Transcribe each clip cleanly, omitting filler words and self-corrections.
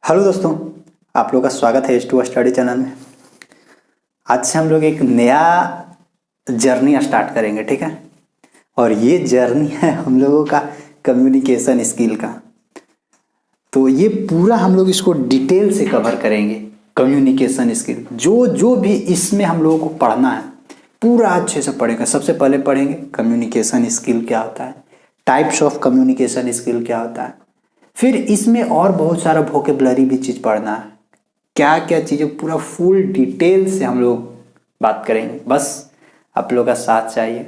Hello दोस्तों, आप लोग का स्वागत है H2 स्टडी चैनल में। आज से हम लोग एक नया जर्नी स्टार्ट करेंगे, ठीक है। और ये जर्नी है हम लोगों का कम्युनिकेशन स्किल का। तो ये पूरा हम लोग इसको डिटेल से कवर करेंगे। कम्युनिकेशन स्किल जो जो भी इसमें हम लोगों को पढ़ना है पूरा अच्छे से पढ़ेंगे। सबसे पहले पढ़ेंगे कम्युनिकेशन स्किल क्या होता है, टाइप्स ऑफ कम्युनिकेशन स्किल क्या होता है। फिर इसमें और बहुत सारा वोकेबलरी भी चीज़ पढ़ना है, क्या क्या चीज़ें पूरा फुल डिटेल से हम लोग बात करेंगे। बस आप लोग का साथ चाहिए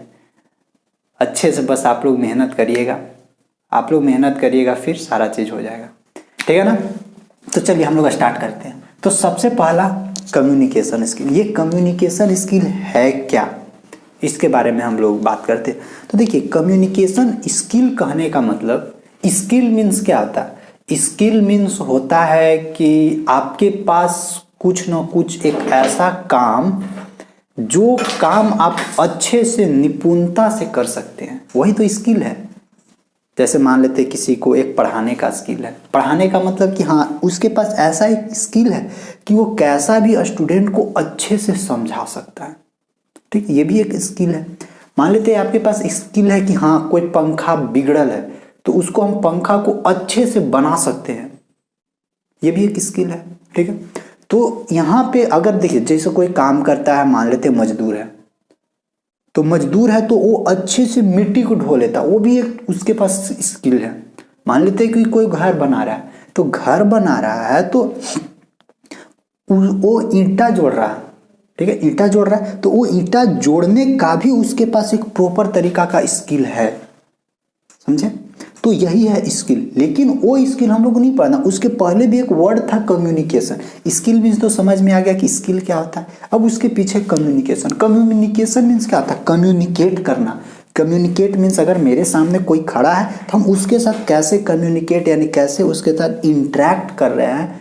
अच्छे से, बस आप लोग मेहनत करिएगा। आप लोग मेहनत करिएगा फिर सारा चीज़ हो जाएगा, ठीक है ना। तो चलिए हम लोग स्टार्ट करते हैं। तो सबसे पहला कम्युनिकेशन स्किल, ये कम्युनिकेशन स्किल है क्या, इसके बारे में हम लोग बात करते हैं। तो देखिए, कम्युनिकेशन स्किल कहने का मतलब, स्किल मीन्स क्या होता है। स्किल मीन्स होता है कि आपके पास कुछ ना कुछ एक ऐसा काम, जो काम आप अच्छे से निपुणता से कर सकते हैं, वही तो स्किल है। जैसे मान लेते किसी को एक पढ़ाने का स्किल है। पढ़ाने का मतलब कि हाँ, उसके पास ऐसा एक स्किल है कि वो कैसा भी स्टूडेंट को अच्छे से समझा सकता है, ठीक है। ये भी एक स्किल है। मान लेते हैं आपके पास स्किल है कि हाँ, कोई पंखा बिगड़ल है तो उसको हम पंखा को अच्छे से बना सकते हैं, ये भी एक स्किल है, ठीक है। तो यहाँ पे अगर देखिए, जैसे कोई काम करता है, मान लेते मजदूर है, तो मजदूर है तो वो अच्छे से मिट्टी को ढो लेता है, वो भी एक उसके पास स्किल है। मान लेते हैं कि कोई घर बना रहा है, तो घर बना रहा है तो वो ईंटा जोड़ रहा है, ठीक है, ईंटा जोड़ रहा है, तो वो ईंटा जोड़ने का भी उसके पास एक प्रॉपर तरीका का स्किल है, समझे। तो यही है स्किल। लेकिन वो स्किल हम लोग को नहीं पढ़ना, उसके पहले भी एक वर्ड था कम्युनिकेशन। स्किल मीन्स तो समझ में आ गया कि स्किल क्या होता है। अब उसके पीछे कम्युनिकेशन। कम्युनिकेशन मीन्स क्या होता है, कम्युनिकेट करना। कम्युनिकेट मीन्स अगर मेरे सामने कोई खड़ा है तो हम उसके साथ कैसे कम्युनिकेट, यानी कैसे उसके साथ इंटरेक्ट कर रहे हैं।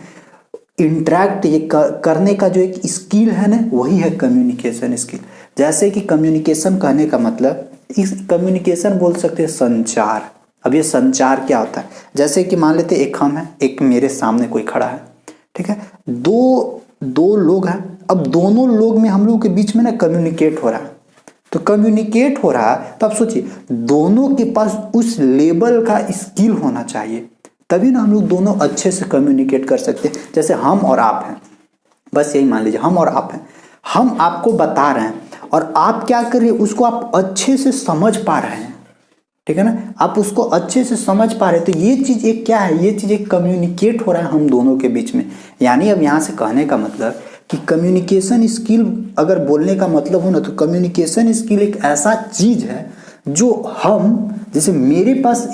इंटरेक्ट ये करने का जो एक स्किल है ना, वही है कम्युनिकेशन स्किल। जैसे कि कम्युनिकेशन कहने का मतलब, इस कम्युनिकेशन बोल सकते हैं संचार। अब ये संचार क्या होता है, जैसे कि मान लेते एक हम हैं, एक मेरे सामने कोई खड़ा है, ठीक है, दो लोग हैं। अब दोनों लोग में हम लोग के बीच में ना कम्युनिकेट हो रहा है। तो कम्युनिकेट हो रहा है तो आप सोचिए, दोनों के पास उस लेवल का स्किल होना चाहिए, तभी ना हम लोग दोनों अच्छे से कम्युनिकेट कर सकते हैं। जैसे हम और आप हैं, बस यही मान लीजिए, हम और आप हैं। हम आपको बता रहे हैं और आप क्या कर रहे हैं, उसको आप अच्छे से समझ पा रहे हैं, ठीक है ना। आप उसको अच्छे से समझ पा रहे हैं, तो ये चीज़ एक क्या है, ये चीज़ एक कम्युनिकेट हो रहा है हम दोनों के बीच में। यानी अब यहाँ से कहने का मतलब कि कम्युनिकेशन स्किल अगर बोलने का मतलब हो ना, तो कम्युनिकेशन स्किल एक ऐसा चीज़ है जो हम, जैसे मेरे पास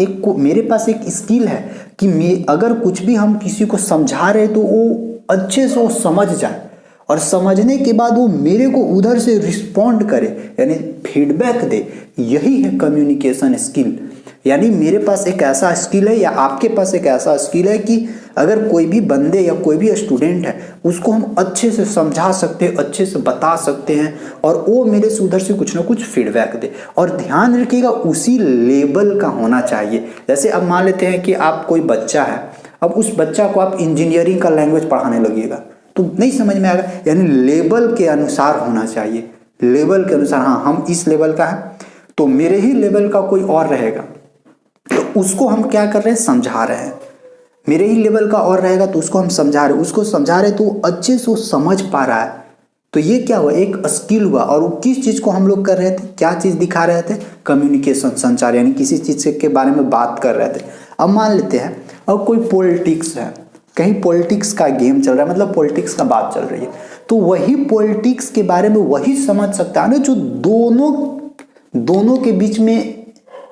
एक स्किल है कि अगर कुछ भी हम किसी को समझा रहे तो वो अच्छे से वो समझ जाए, और समझने के बाद वो मेरे को उधर से रिस्पॉन्ड करे, यानी फीडबैक दे। यही है कम्युनिकेशन स्किल। यानी मेरे पास एक ऐसा स्किल है या आपके पास एक ऐसा स्किल है कि अगर कोई भी बंदे या कोई भी स्टूडेंट है, उसको हम अच्छे से समझा सकते हैं, अच्छे से बता सकते हैं, और वो मेरे से उधर से कुछ ना कुछ फीडबैक दे। और ध्यान रखिएगा, उसी लेवल का होना चाहिए। जैसे अब मान लेते हैं कि आप कोई बच्चा है, अब उस बच्चा को आप इंजीनियरिंग का लैंग्वेज पढ़ाने लगिएगा तो नहीं समझ में आएगा। यानी लेवल के अनुसार होना चाहिए, लेवल के अनुसार। हाँ, हम इस लेवल का है तो मेरे ही लेवल का कोई और रहेगा तो उसको हम क्या कर रहे हैं, समझा रहे हैं। मेरे ही लेवल का और रहेगा तो उसको हम समझा रहे हैं, उसको समझा रहे तो वो अच्छे से वो समझ पा रहा है। तो ये क्या हुआ, एक स्किल हुआ। और वो किस चीज़ को हम लोग कर रहे थे, क्या चीज़ दिखा रहे थे, कम्युनिकेशन, संचार, यानी किसी चीज़ के बारे में बात कर रहे थे। अब मान लेते हैं, अब कोई पॉलिटिक्स है, कहीं पॉलिटिक्स का गेम चल रहा है, मतलब पॉलिटिक्स का बात चल रही है, तो वही पॉलिटिक्स के बारे में वही समझ सकता है ना जो दोनों के बीच में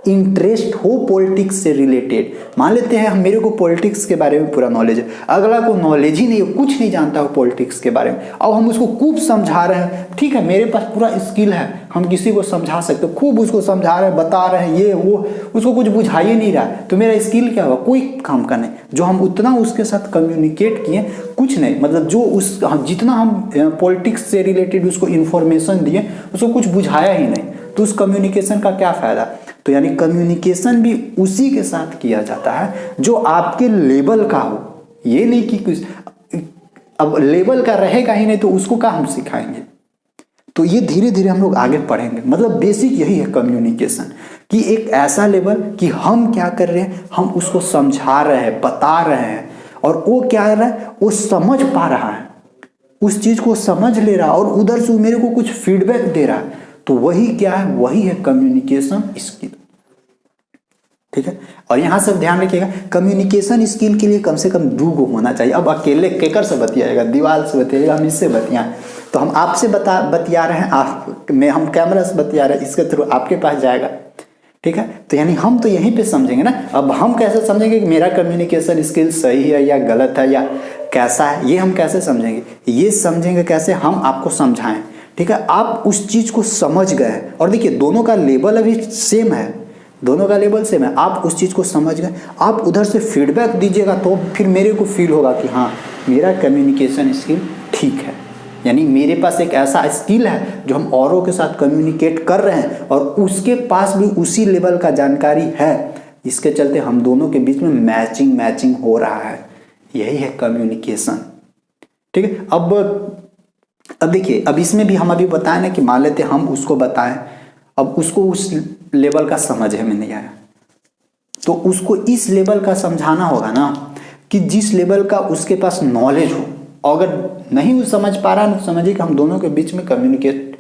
इंटरेस्ट हो पॉलिटिक्स से रिलेटेड। मान लेते हैं मेरे को पॉलिटिक्स के बारे में पूरा नॉलेज है, अगला को नॉलेज ही नहीं है, कुछ नहीं जानता हो पॉलिटिक्स के बारे में, अब हम उसको खूब समझा रहे हैं, ठीक है, मेरे पास पूरा स्किल है, हम किसी को समझा सकते, खूब उसको समझा रहे हैं, बता रहे हैं, ये वो, उसको कुछ बुझा ही नहीं रहा है, तो मेरा स्किल क्या हुआ, कोई काम का नहीं। जो हम उतना उसके साथ कम्युनिकेट किए, कुछ नहीं, मतलब जो जितना हम पॉलिटिक्स से रिलेटेड उसको इन्फॉर्मेशन दिए, उसको कुछ बुझाया ही नहीं, तो उस कम्युनिकेशन का क्या फ़ायदा। तो यानी कम्युनिकेशन भी उसी के साथ किया जाता है जो आपके लेवल का हो। ये नहीं कि कुछ अब लेवल का रहेगा ही नहीं तो उसको क्या हम सिखाएंगे। तो ये धीरे धीरे हम लोग आगे पढ़ेंगे। मतलब बेसिक यही है कम्युनिकेशन, कि एक ऐसा लेवल कि हम क्या कर रहे हैं, हम उसको समझा रहे हैं, बता रहे हैं, और वो क्या कर रहा है, वो समझ पा रहा है, उस चीज को समझ ले रहा है, और उधर से मेरे को कुछ फीडबैक दे रहा है। तो वही क्या है, वही है कम्युनिकेशन स्किल। ठीक है। और यहां सब ध्यान रखिएगा, कम्युनिकेशन स्किल के लिए कम से कम 2 गो होना चाहिए। अब अकेले केकर से बतियाएगा, दीवार से बतियाएगा, हम इससे बतियाएं। तो हम आपसे बतिया रहे हैं, आप में हम कैमरा से बतिया रहे हैं, इसके थ्रू आपके पास जाएगा। ठीक है। तो यानी हम तो यहीं पे समझेंगे ना। अब हम कैसे समझेंगे कि मेरा कम्युनिकेशन स्किल सही है या गलत है या कैसा है, ये हम कैसे समझेंगे? ये समझेंगे कैसे, हम आपको समझाएं। ठीक है। आप उस चीज को समझ गए, और देखिए दोनों का लेवल अभी सेम है, दोनों का लेवल सेम है। आप उस चीज को समझ गए, आप उधर से फीडबैक दीजिएगा, तो फिर मेरे को फील होगा कि हाँ मेरा कम्युनिकेशन स्किल ठीक है। यानी मेरे पास एक ऐसा स्किल है जो हम औरों के साथ कम्युनिकेट कर रहे हैं, और उसके पास भी उसी लेवल का जानकारी है। इसके चलते हम दोनों के बीच में मैचिंग हो रहा है। यही है कम्युनिकेशन। ठीक है। अब देखिए, अब इसमें भी हम अभी बताए ना कि मान लेते हम उसको बताएं, अब उसको उस लेवल का समझ में नहीं आया, तो उसको इस लेवल का समझाना होगा ना, कि जिस लेवल का उसके पास नॉलेज हो। अगर नहीं वो समझ पा रहा है तो समझिए कि हम दोनों के बीच में कम्युनिकेट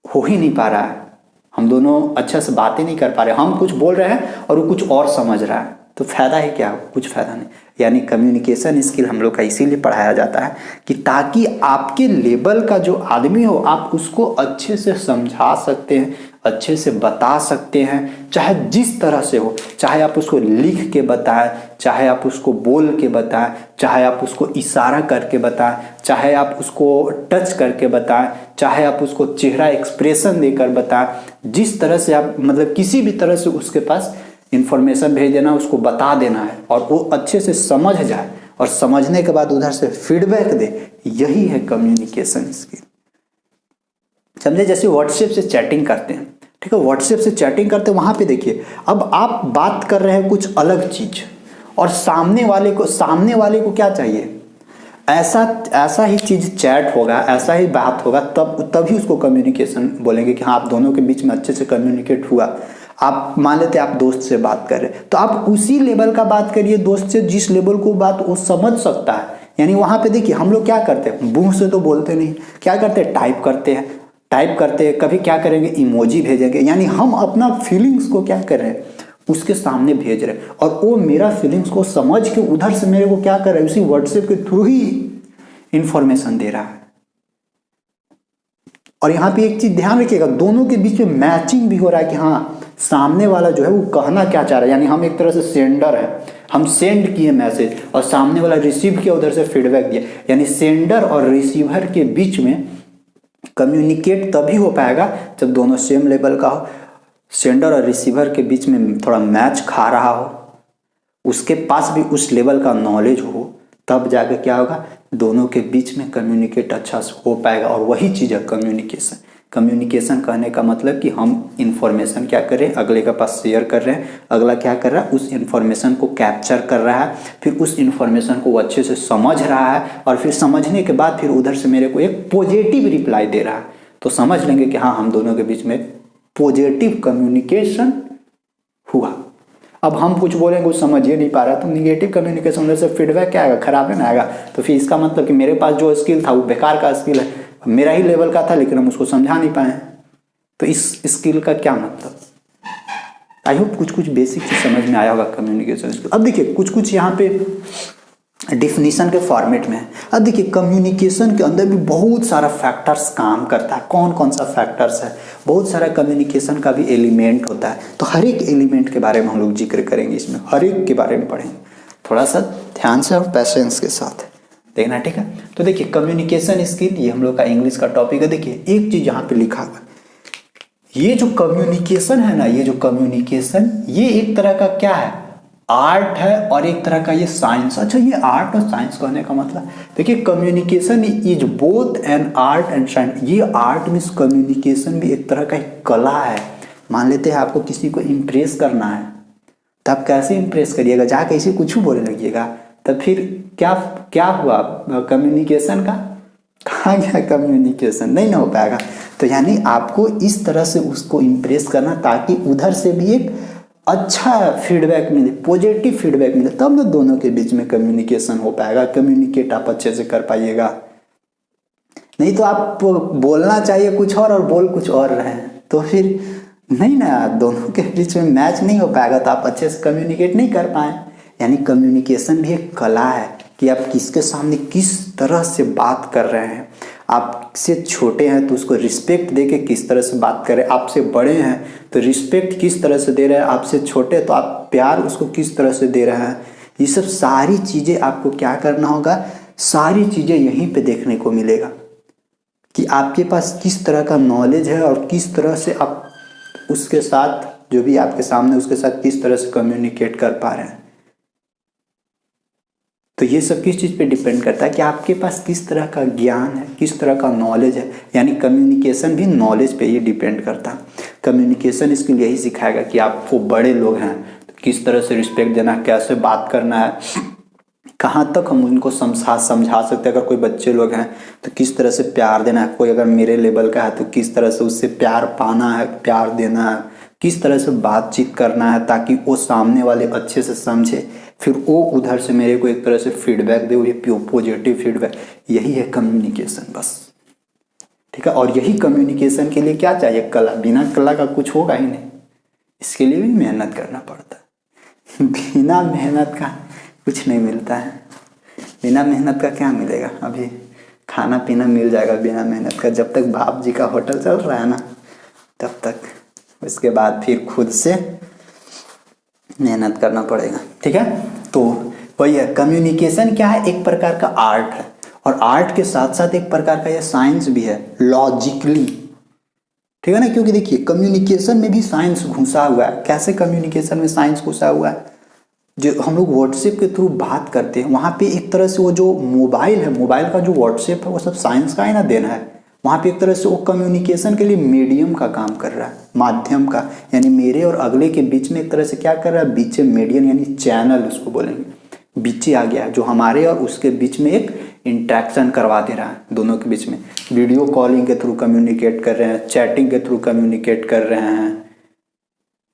हो ही नहीं पा रहा है, हम दोनों अच्छे से बातें नहीं कर पा रहे। हम कुछ बोल रहे हैं और वो कुछ और समझ रहा है, तो फायदा है क्या? कुछ फायदा नहीं। यानी कम्युनिकेशन स्किल हम लोग का इसीलिए पढ़ाया जाता है कि ताकि आपके लेवल का जो आदमी हो, आप उसको अच्छे से समझा सकते हैं, अच्छे से बता सकते हैं, चाहे जिस तरह से हो। चाहे आप उसको लिख के बताएं, चाहे आप उसको बोल के बताएं, चाहे आप उसको इशारा करके बताएं, चाहे आप उसको टच करके बताएं, चाहे आप उसको चेहरा एक्सप्रेशन देकर बताएं। जिस तरह से आप, मतलब किसी भी तरह से उसके पास इंफॉर्मेशन भेज देना, उसको बता देना है, और वो अच्छे से समझ जाए, और समझने के बाद उधर से फीडबैक दे। यही है कम्युनिकेशन स्किल। समझे? जैसे व्हाट्सएप से चैटिंग करते हैं, ठीक है, व्हाट्सएप से चैटिंग करते हैं, वहां पे देखिए, अब आप बात कर रहे हैं कुछ अलग चीज, और सामने वाले को क्या चाहिए? ऐसा ही चीज चैट होगा, ऐसा ही बात होगा, तभी उसको कम्युनिकेशन बोलेंगे कि हाँ आप दोनों के बीच में अच्छे से कम्युनिकेट हुआ। आप मान लेते आप दोस्त से बात कर रहे, तो आप उसी लेवल का बात करिए दोस्त से जिस लेवल को बात वो समझ सकता है। यानी वहां पे देखिए, हम लोग क्या करते हैं, मुंह से तो बोलते नहीं, क्या करते हैं, टाइप करते हैं, कभी क्या करेंगे, इमोजी भेजेंगे। यानी हम अपना फीलिंग्स को क्या कर रहे हैं, उसके सामने भेज रहे हैं, और वो मेरा फीलिंग्स को समझ के उधर से मेरे को क्या कर रहा है, उसी व्हाट्सएप के थ्रू ही इंफॉर्मेशन दे रहा है। और यहाँ पे एक चीज ध्यान रखिएगा, दोनों के बीच में मैचिंग भी हो रहा है कि हाँ सामने वाला जो है वो कहना क्या चाह रहा है। यानी हम एक तरह से सेंडर है, हम सेंड किए मैसेज, और सामने वाला रिसीव किया, उधर से फीडबैक दिया। यानी सेंडर और रिसीवर के बीच में कम्युनिकेट तभी हो पाएगा जब दोनों सेम लेवल का हो, सेंडर और रिसीवर के बीच में थोड़ा मैच खा रहा हो, उसके पास भी उस लेवल का नॉलेज हो, तब जाकर क्या होगा, दोनों के बीच में कम्युनिकेट अच्छा से हो पाएगा। और वही चीज़ है कम्युनिकेशन। कम्युनिकेशन कहने का मतलब कि हम इंफॉर्मेशन क्या कर रहे हैं, अगले के पास शेयर कर रहे हैं, अगला क्या कर रहा है, उस इंफॉर्मेशन को कैप्चर कर रहा है, फिर उस इंफॉर्मेशन को वो अच्छे से समझ रहा है, और फिर समझने के बाद फिर उधर से मेरे को एक पॉजिटिव रिप्लाई दे रहा है। तो समझ लेंगे कि हाँ हम दोनों के बीच में पॉजिटिव कम्युनिकेशन हुआ। अब हम कुछ बोलेंगे कुछ समझ ही नहीं पा रहा, तो निगेटिव कम्युनिकेशन उधर से फीडबैक क्या आएगा, खराब है ना आएगा। तो फिर इसका मतलब कि मेरे पास जो स्किल था वो बेकार का स्किल है, मेरा ही लेवल का था लेकिन हम उसको समझा नहीं पाए। तो इस स्किल का क्या मतलब? आई होप कुछ बेसिक चीज समझ में आया होगा कम्युनिकेशन स्किल। अब देखिए कुछ यहाँ पे डिफिनीशन के फॉर्मेट में है। अब देखिए कम्युनिकेशन के अंदर भी बहुत सारा फैक्टर्स काम करता है। कौन कौन सा फैक्टर्स है? बहुत सारा कम्युनिकेशन का भी एलिमेंट होता है। तो हर एक एलिमेंट के बारे में हम लोग जिक्र करेंगे, इसमें हर एक के बारे में पढ़ेंगे। थोड़ा सा ध्यान से और पैशेंस के साथ देखना, ठीक है। तो देखिए कम्युनिकेशन स्किल, ये हम लोग का इंग्लिश का टॉपिक है। देखिए एक चीज यहाँ पे लिखा है, ये जो कम्युनिकेशन है ना, ये जो कम्युनिकेशन, ये एक तरह का क्या है, आर्ट है, और एक तरह का ये साइंस। अच्छा, ये आर्ट और साइंस कहने का मतलब, देखिए communication is both an art and science. ये आर्ट मीन्स कम्युनिकेशन भी एक तरह का कला है, मान लेते हैं आपको किसी को इम्प्रेस करना है, तो आप कैसे इम्प्रेस करिएगा, जाके ऐसे कुछ बोलने लगिएगा, तब फिर क्या क्या हुआ कम्युनिकेशन का, कहाँ गया कम्युनिकेशन, नहीं ना हो पाएगा। तो यानी आपको इस तरह से उसको इम्प्रेस करना ताकि उधर से भी एक अच्छा फीडबैक मिले, पॉजिटिव फीडबैक मिले, तब ना दोनों के बीच में कम्युनिकेशन हो पाएगा, कम्युनिकेट आप अच्छे से कर पाइएगा। नहीं तो आप बोलना चाहिए कुछ और बोल कुछ और रहे हैं, तो फिर नहीं ना, दोनों के बीच में मैच नहीं हो पाएगा, तो आप अच्छे से कम्युनिकेट नहीं कर पाए। यानी कम्युनिकेशन भी एक कला है कि आप किसके सामने किस तरह से बात कर रहे हैं। आपसे छोटे हैं तो उसको रिस्पेक्ट दे के किस तरह से बात करें, आपसे बड़े हैं तो रिस्पेक्ट किस तरह से दे रहे हैं, आपसे छोटे तो आप प्यार उसको किस तरह से दे रहे हैं। ये सब सारी चीज़ें आपको क्या करना होगा, सारी चीज़ें यहीं पे देखने को मिलेगा कि आपके पास किस तरह का नॉलेज है और किस तरह से आप उसके साथ, जो भी आपके सामने उसके साथ किस तरह से कम्युनिकेट कर पा रहे हैं। तो ये सब किस चीज़ पे डिपेंड करता है कि आपके पास किस तरह का ज्ञान है, किस तरह का नॉलेज है। यानी कम्युनिकेशन भी नॉलेज पे ही डिपेंड करता है। कम्युनिकेशन स्किल यही सिखाएगा कि आपको बड़े लोग हैं तो किस तरह से रिस्पेक्ट देना, कैसे बात करना है, कहाँ तक हम उनको समझा सकते हैं। अगर कोई बच्चे लोग हैं तो किस तरह से प्यार देना है, कोई अगर मेरे लेवल का है तो किस तरह से उससे प्यार पाना है, प्यार देना है, किस तरह से बातचीत करना है ताकि वो सामने वाले अच्छे से समझे, फिर वो उधर से मेरे को एक तरह से फीडबैक दे, ये पॉजिटिव फीडबैक। यही है कम्युनिकेशन बस, ठीक है। और यही कम्युनिकेशन के लिए क्या चाहिए, कला। बिना कला का कुछ होगा ही नहीं, इसके लिए भी मेहनत करना पड़ता है। बिना मेहनत का कुछ नहीं मिलता है। बिना मेहनत का क्या मिलेगा, अभी खाना पीना मिल जाएगा बिना मेहनत का, जब तक बाप जी का होटल चल रहा है ना तब तक। उसके बाद फिर खुद से मेहनत करना पड़ेगा, ठीक है। तो वही है, कम्युनिकेशन क्या है, एक प्रकार का आर्ट है, और आर्ट के साथ साथ एक प्रकार का यह साइंस भी है, लॉजिकली, ठीक है ना। क्योंकि देखिए कम्युनिकेशन में भी साइंस घुसा हुआ है। कैसे कम्युनिकेशन में साइंस घुसा हुआ है, जो हम लोग व्हाट्सएप के थ्रू बात करते हैं, वहाँ पे एक तरह से वो जो मोबाइल है, मोबाइल का जो व्हाट्सएप है वो सब साइंस का ही ना देना है। वहाँ पे एक तरह से वो कम्युनिकेशन के लिए मीडियम का काम कर रहा है, माध्यम का। यानी मेरे और अगले के बीच में एक तरह से क्या कर रहा है, बीच में मीडियम यानी चैनल उसको बोलेंगे, बीचे आ गया है, जो हमारे और उसके बीच में एक इंटरेक्शन करवा दे रहा है। दोनों के बीच में वीडियो कॉलिंग के थ्रू कम्युनिकेट कर रहे हैं, चैटिंग के थ्रू कम्युनिकेट कर रहे हैं,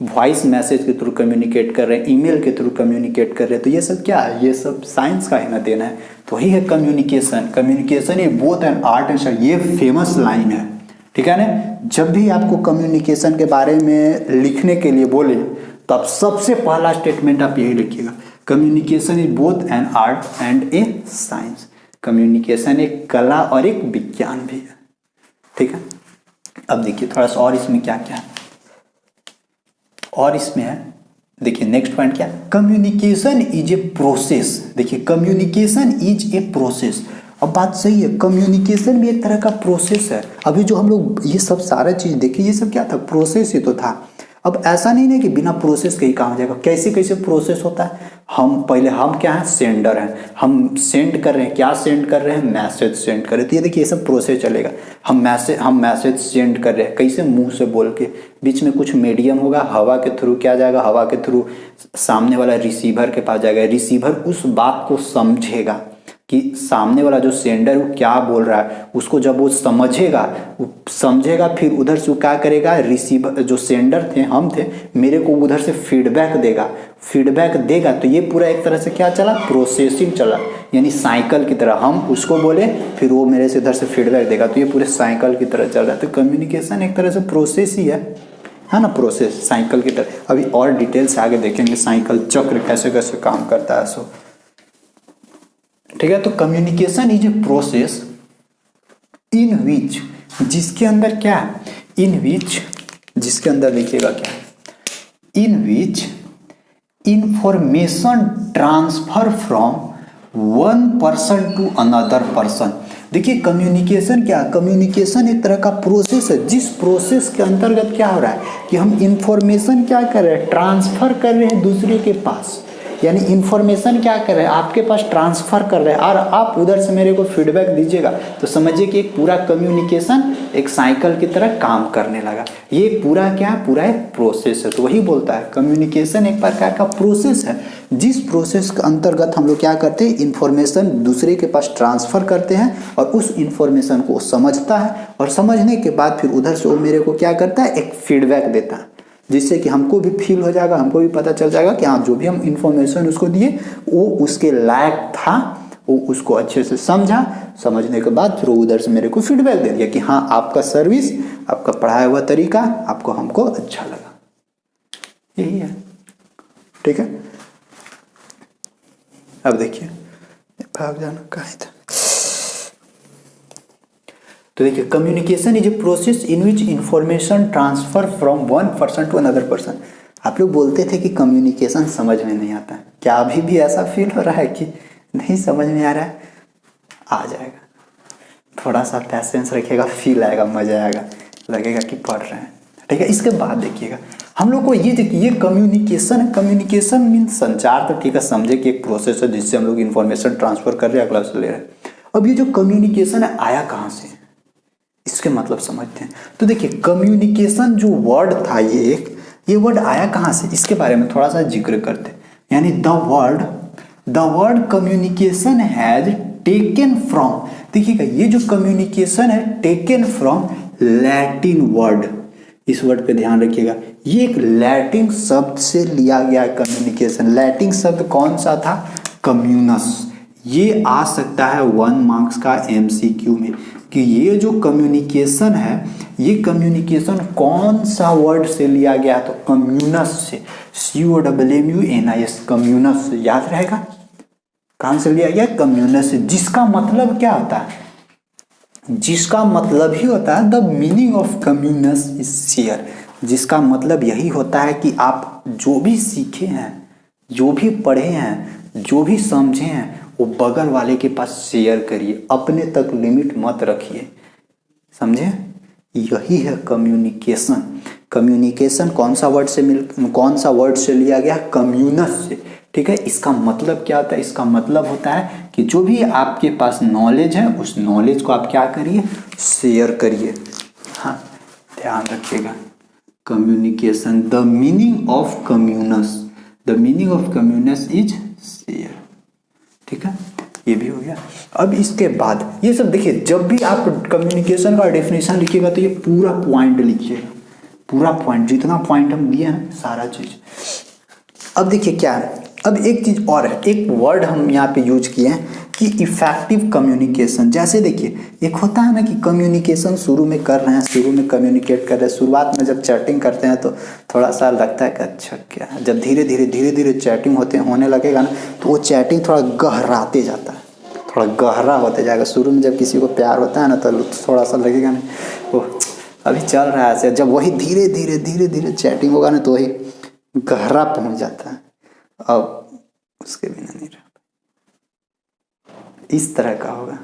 वॉइस मैसेज के थ्रू कम्युनिकेट कर रहे हैं, ईमेल के थ्रू कम्युनिकेट कर रहे हैं। तो ये सब क्या है, ये सब साइंस का ही ना देना है। तो वही है कम्युनिकेशन। कम्युनिकेशन ये both an art and science, ये फेमस लाइन है, ठीक है ना। जब भी आपको कम्युनिकेशन के बारे में लिखने के लिए बोले तो आप सबसे पहला स्टेटमेंट आप यही लिखिएगा, communication is both an art and A science. Communication एक कला और एक विज्ञान भी है, ठीक है। अब देखिए थोड़ा सा और इसमें क्या क्या है, और इसमें है, देखिए नेक्स्ट पॉइंट क्या, कम्युनिकेशन इज ए प्रोसेस। देखिए कम्युनिकेशन इज ए प्रोसेस। अब बात सही है, कम्युनिकेशन भी एक तरह का प्रोसेस है। अभी जो हम लोग ये सब सारा चीज देखिए, ये सब क्या था, प्रोसेस ही तो था। अब ऐसा नहीं है कि बिना प्रोसेस के ही काम हो जाएगा। कैसे कैसे प्रोसेस होता है, हम क्या है, सेंडर हैं, हम सेंड कर रहे हैं, क्या सेंड कर रहे हैं, मैसेज सेंड कर रहे हैं। तो ये देखिए ये सब प्रोसेस चलेगा। हम मैसेज सेंड कर रहे हैं, कैसे, मुंह से बोल के, बीच में कुछ मीडियम होगा, हवा के थ्रू क्या जाएगा, हवा के थ्रू सामने वाला रिसीवर के पास जाएगा, रिसीवर उस बात को समझेगा कि सामने वाला जो सेंडर वो क्या बोल रहा है, उसको जब वो समझेगा फिर उधर से क्या करेगा, रिसीवर जो सेंडर थे, हम थे, मेरे को उधर से फीडबैक देगा। तो ये पूरा एक तरह से क्या चला, प्रोसेसिंग चला, यानी साइकिल की तरह। हम उसको बोले फिर वो मेरे से इधर से फीडबैक देगा, तो ये पूरे साइकिल की तरह चल रहा है। तो कम्युनिकेशन एक तरह से प्रोसेस ही है ना, प्रोसेस साइकिल की तरह। अभी और डिटेल से आगे देखेंगे साइकिल चक्र कैसे कैसे काम करता है, सो ठीक है। तो communication is a process in which, जिसके अंदर क्या है, जिसके अंदर देखिएगा क्या, in which information transfer from one person to another person. देखिए कम्युनिकेशन क्या, कम्युनिकेशन एक तरह का प्रोसेस है, जिस प्रोसेस के अंतर्गत क्या हो रहा है कि हम इंफॉर्मेशन क्या कर रहे हैं, ट्रांसफर कर रहे हैं दूसरे के पास। यानी इंफॉर्मेशन क्या कर रहे हैं, आपके पास ट्रांसफर कर रहे हैं और आप उधर से मेरे को फीडबैक दीजिएगा। तो समझिए कि एक पूरा कम्युनिकेशन एक साइकिल की तरह काम करने लगा। ये पूरा क्या है, पूरा एक प्रोसेस है। तो वही बोलता है कम्युनिकेशन एक प्रकार का प्रोसेस है, जिस प्रोसेस के अंतर्गत हम लोग क्या करते हैं, इंफॉर्मेशन दूसरे के पास ट्रांसफर करते हैं और उस इंफॉर्मेशन को समझता है और समझने के बाद फिर उधर से वो मेरे को क्या करता है, एक फीडबैक देता है, जिससे कि हमको भी फील हो जाएगा, हमको भी पता चल जाएगा कि हाँ जो भी हम इंफॉर्मेशन उसको दिए वो उसके लायक था, वो उसको अच्छे से समझा। समझने के बाद फिर वो उधर से मेरे को फीडबैक दे दिया कि हाँ आपका सर्विस, आपका पढ़ाया हुआ तरीका आपको हमको अच्छा लगा। यही है, ठीक है। अब देखिए, भाग जाना कहाँ था। तो देखिए, communication is a process in which information transfer from one person to another person. आप लोग बोलते थे कि कम्युनिकेशन समझ में नहीं आता है, क्या अभी भी ऐसा फील हो रहा है कि नहीं समझ में आ रहा है? आ जाएगा, थोड़ा सा पैसेंस रखिएगा, फील आएगा, मजा आएगा, लगेगा कि पढ़ रहे हैं, ठीक है। इसके बाद देखिएगा हम लोग को ये देखिए, ये कम्युनिकेशन मीन्स संचार, तो ठीक है, समझे कि एक प्रोसेस है जिससे हम लोग इन्फॉर्मेशन ट्रांसफर कर रहे हैं, अगला से ले रहे हैं। अब ये जो कम्युनिकेशन है आया कहाँ से, इसके मतलब समझते हैं। तो देखिए, कम्युनिकेशन जो वर्ड था, ये वर्ड आया कहाँ से, इसके बारे में थोड़ा सा जिक्र करते हैं। यानी the word communication has taken from, देखिएगा ये जो कम्युनिकेशन है टेकन फ्रॉम लैटिन वर्ड, इस वर्ड पे ध्यान रखिएगा, ये एक लैटिन शब्द से लिया गया है कम्युनिकेशन। लैटिन शब्द कौन सा था, कम्यूनस। ये आ सकता है 1 मार्क्स का MCQ में कि ये जो कम्युनिकेशन है, ये कम्युनिकेशन कौन सा वर्ड से लिया गया, तो कम्यूनस से, COMMUNIS, कम्यूनस। याद रहेगा कहां से लिया गया, कम्यूनस से, जिसका मतलब क्या होता है, जिसका मतलब ही होता है the meaning of communis is share, जिसका मतलब यही होता है कि आप जो भी सीखे हैं, जो भी पढ़े हैं, जो भी समझे हैं, वो बगल वाले के पास शेयर करिए, अपने तक लिमिट मत रखिए, समझे। यही है कम्युनिकेशन। कम्युनिकेशन कौन सा वर्ड से लिया गया, कम्यूनस से, ठीक है। इसका मतलब क्या होता है, इसका मतलब होता है कि जो भी आपके पास नॉलेज है उस नॉलेज को आप क्या करिए, शेयर करिए। हाँ, ध्यान रखिएगा, communication, the meaning of communis, the meaning of communis is share, ठीक है। ये भी हो गया। अब इसके बाद ये सब देखिए, जब भी आप कम्युनिकेशन का डेफिनेशन लिखिएगा तो ये पूरा पॉइंट लिखिएगा, पूरा पॉइंट, जितना पॉइंट हम दिए हैं सारा चीज। अब देखिए क्या है, अब एक चीज और है, एक वर्ड हम यहाँ पे यूज किए हैं कि इफेक्टिव कम्युनिकेशन। जैसे देखिए, एक होता है ना कि कम्युनिकेशन शुरू में कर रहे हैं, शुरू में कम्युनिकेट कर रहे हैं, शुरुआत में जब चैटिंग करते हैं तो थोड़ा सा लगता है कि अच्छा क्या है, जब धीरे धीरे चैटिंग होने लगेगा ना, तो वो चैटिंग थोड़ा गहराते जाता है, थोड़ा गहरा होते जाएगा। शुरू में जब किसी को प्यार होता है ना तो थोड़ा सा लगेगा ना वो अभी चल रहा है ऐसे, जब वही धीरे धीरे चैटिंग होगा ना तो वही गहरा पहुंच जाता है, अब उसके बिना नहीं रह, इस तरह का होगा।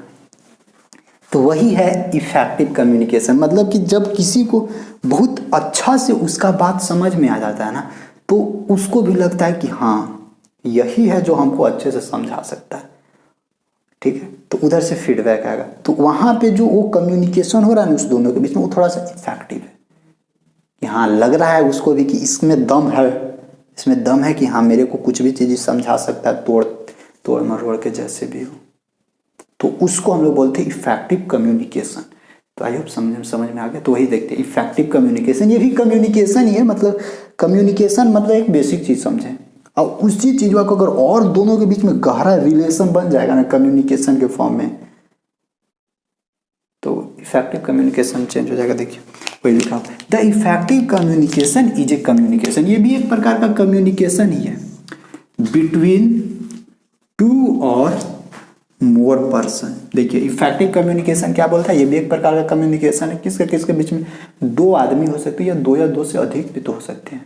तो वही है इफेक्टिव कम्युनिकेशन, मतलब कि जब किसी को बहुत अच्छा से उसका बात समझ में आ जाता है ना, तो उसको भी लगता है कि हाँ यही है जो हमको अच्छे से समझा सकता है, ठीक है। तो उधर से फीडबैक आएगा, तो वहां पे जो वो कम्युनिकेशन हो रहा है ना उस दोनों के बीच में, वो थोड़ा सा इफेक्टिव है कि हाँ लग रहा है उसको भी कि इसमें दम है, इसमें दम है कि हाँ मेरे को कुछ भी चीज़ समझा सकता है, तोड़ मरोड़ के जैसे भी हो, तो उसको हम लोग बोलते हैं इफेक्टिव कम्युनिकेशन। तो आई होप समझ में आ गया। तो वही देखते हैं इफेक्टिव कम्युनिकेशन, ये भी कम्युनिकेशन ही है, मतलब कम्युनिकेशन मतलब एक बेसिक चीज़ समझें, और उसी चीज़ को अगर और दोनों के बीच में गहरा रिलेशन बन जाएगा ना कम्युनिकेशन के फॉर्म में, तो इफेक्टिव कम्युनिकेशन चेंज हो जाएगा। देखिए वही लिखा, the effective communication is a communication, ये भी एक प्रकार का कम्युनिकेशन ही है, बिटवीन 2 और मोर पर्सन। देखिए इफेक्टिव कम्युनिकेशन क्या बोलता है, ये भी एक प्रकार का कम्युनिकेशन है, किसके बीच में 2 आदमी हो सकते हैं, या 2 से अधिक भी तो हो सकते हैं,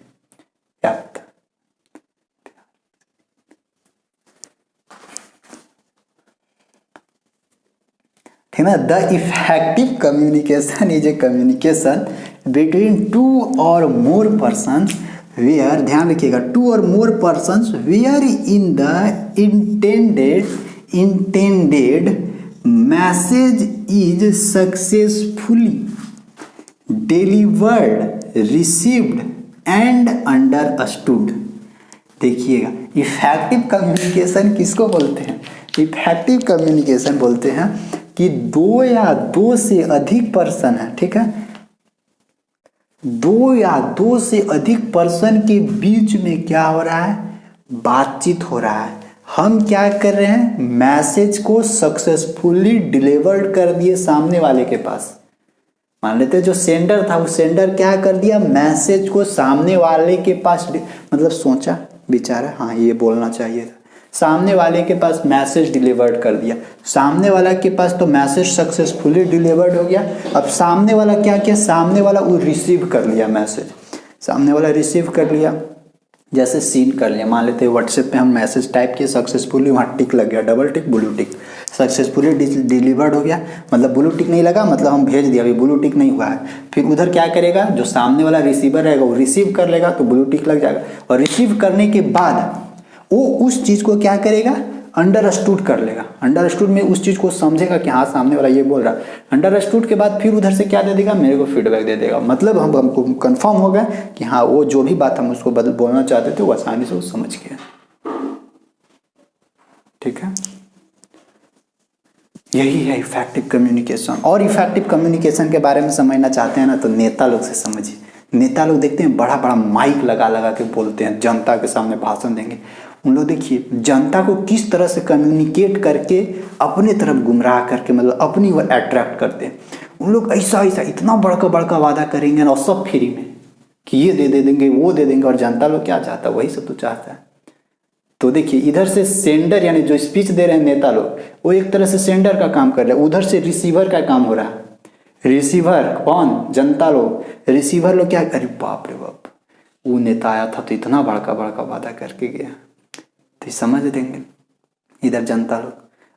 क्या पता। ठीक ना, the effective communication is a communication between 2 और मोर पर्सन वेयर, ध्यान रखिएगा, टू और more persons where in the intended message is successfully delivered, received and understood. देखिएगा, इफेक्टिव कम्युनिकेशन किसको बोलते हैं? इफेक्टिव कम्युनिकेशन बोलते हैं कि दो या दो से अधिक पर्सन है, ठीक है, दो या दो से अधिक पर्सन के बीच में क्या हो रहा है? बातचीत हो रहा है। हम क्या कर रहे हैं? मैसेज को सक्सेसफुली डिलीवर्ड कर दिए सामने वाले के पास। मान लेते जो सेंडर था, वो सेंडर क्या कर दिया? मैसेज को सामने वाले के पास, मतलब सोचा विचारा, हाँ ये बोलना चाहिए था, सामने वाले के पास मैसेज डिलीवर्ड कर दिया। सामने वाला के पास तो मैसेज सक्सेसफुली डिलीवर्ड हो गया। अब सामने वाला क्या किया? सामने वाला वो रिसीव कर लिया मैसेज, सामने वाला रिसीव कर लिया, जैसे सीन कर लिया। मान लेते हैं व्हाट्सएप पे हम मैसेज टाइप किए, सक्सेसफुली वहाँ टिक लग गया, double tick, blue tick, successfully delivered हो गया। मतलब ब्लू टिक नहीं लगा, मतलब हम भेज दिया, अभी ब्लू टिक नहीं हुआ है। फिर उधर क्या करेगा? जो सामने वाला रिसीवर रहेगा वो रिसीव कर लेगा, तो ब्लू टिक लग जाएगा। और रिसीव करने के बाद वो उस चीज़ को क्या करेगा? अंडरस्टूड कर लेगा। अंडरस्टूड में उस चीज़ को समझेगा कि हाँ सामने वाला ये बोल रहा है। अंडरस्टूड के बाद फिर उधर से क्या दे देगा? मेरे को फीडबैक दे देगा। मतलब हमको कंफर्म हो गया कि हाँ वो जो भी बात हम उसको बोलना चाहते थे वो आसानी से वो समझ गया। ठीक है, यही है इफेक्टिव कम्युनिकेशन। और इफेक्टिव कम्युनिकेशन के बारे में समझना चाहते हैं ना, तो नेता लोग से समझिए। नेता लोग देखते हैं बड़ा बड़ा माइक लगा लगा के बोलते हैं, जनता के सामने भाषण देंगे। उन लोग देखिए जनता को किस तरह से कम्युनिकेट करके अपने तरफ गुमराह करके, मतलब अपनी ओर अट्रैक्ट करते हैं। उन लोग ऐसा ऐसा इतना बड़का बड़का वादा करेंगे ना, और सब फ्री में कि ये दे देंगे, वो दे देंगे। और जनता लोग क्या चाहता है? वही सब तो चाहता है। तो देखिए इधर से सेंडर यानी जो स्पीच दे रहे हैं नेता लोग, वो एक तरह से सेंडर का काम कर रहे हैं, उधर से रिसीवर का काम हो रहा है। रिसीवर कौन? जनता लोग। रिसीवर लोग क्या? अरे बाप रे बाप, वो नेता आया था तो इतना बड़का बड़का वादा करके गया, तो समझ देंगे इधर जनता लोग।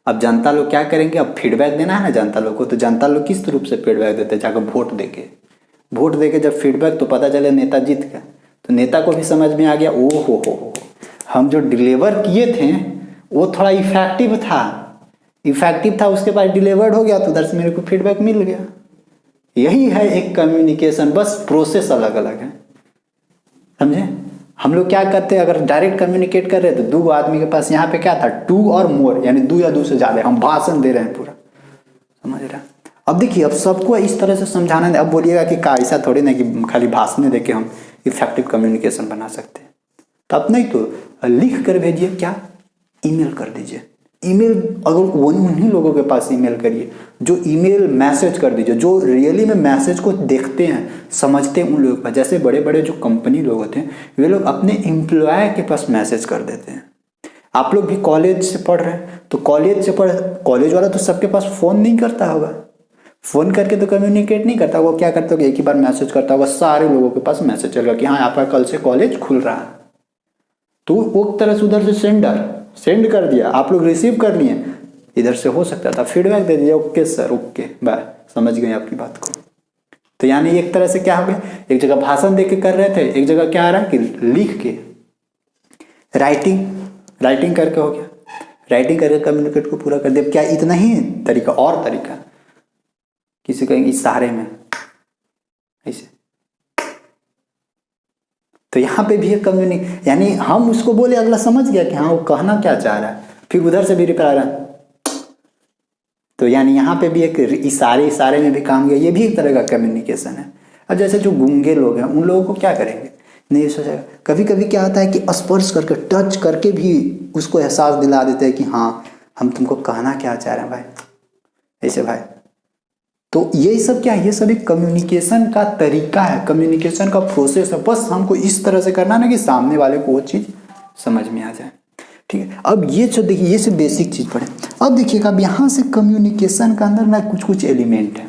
अब जनता लोग क्या करेंगे? अब फीडबैक देना है ना जनता लोग को, तो जनता लोग किस रूप से फीडबैक देते हैं? जाकर वोट देके। वोट देके जब फीडबैक, तो पता चले नेता जीत गया, तो नेता को भी समझ में आ गया, ओ हो हम जो डिलीवर किए थे वो थोड़ा इफेक्टिव था, उसके बाद डिलीवर्ड हो गया, तो उधर से मेरे को फीडबैक मिल गया। यही है एक कम्युनिकेशन, बस प्रोसेस अलग अलग है। समझे? हम लोग क्या करते हैं? अगर डायरेक्ट कम्युनिकेट कर रहे हैं तो दो आदमी के पास यहाँ पे क्या था? टू और मोर, यानी दो या दो से ज्यादा, हम भाषण दे रहे हैं पूरा। समझ रहे हैं? अब देखिए, अब सबको इस तरह से समझाना है। अब बोलिएगा कि का ऐसा थोड़ी ना कि खाली भाषण दे के हम इफेक्टिव कम्युनिकेशन बना सकते हैं। तो अब नहीं तो लिख कर भेजिए, क्या? ईमेल कर दीजिए। ईमेल अगर उन्हीं लोगों के पास ईमेल करिए जो ईमेल मैसेज कर दीजिए, जो रियली में मैसेज को देखते हैं, समझते हैं उन लोगों के पास। जैसे बड़े बड़े जो कंपनी लोग होते हैं, वे लोग अपने एम्प्लॉय के पास मैसेज कर देते हैं। आप लोग भी कॉलेज से पढ़ रहे हैं, तो कॉलेज वाला तो सबके पास फ़ोन नहीं करता होगा, फ़ोन करके तो कम्युनिकेट नहीं करता। वो क्या करता होगा? एक ही बार मैसेज करता होगा, सारे लोगों के पास मैसेज चलेगा कि हाँ आपका कल से कॉलेज खुल रहा है। तो वो तरह से उधर से सेंड कर दिया, आप लोग रिसीव कर लिए, इधर से हो सकता था फीडबैक दे दिया, ओके सर, ओके बाय, समझ गए आपकी बात को। तो यानी एक तरह से क्या हो गया? एक जगह भाषण दे के कर रहे थे, एक जगह क्या आ रहा है कि लिख के राइटिंग करके हो गया। राइटिंग करके कम्युनिकेट को पूरा कर दिया। क्या इतना ही तरीका? और तरीका किसी कहेंगे इशारे में ऐसे। तो यहाँ पे भी एक यानी हम उसको बोले, अगला समझ गया कि हाँ वो कहना क्या चाह रहा है, फिर उधर से भी रिप्लाई आ रहा है। तो यानी यहाँ पे भी एक इशारे में भी काम किया। ये भी एक तरह का कम्युनिकेशन है। अब जैसे जो गूंगे लोग हैं, उन लोगों को क्या करेंगे? नहीं सोचेगा। कभी कभी क्या होता है कि स्पर्श करके, टच करके भी उसको एहसास दिला देते हैं कि हाँ हम तुमको कहना क्या चाह रहे हैं भाई, ऐसे भाई। तो ये सब क्या है? ये सब एक कम्युनिकेशन का तरीका है, कम्युनिकेशन का प्रोसेस है। बस हमको इस तरह से करना ना कि सामने वाले को वो चीज़ समझ में आ जाए। ठीक है, अब ये जो देखिए, ये सब बेसिक चीज़ पढ़े। अब देखिएगा, अब यहाँ से कम्युनिकेशन का अंदर ना कुछ एलिमेंट है।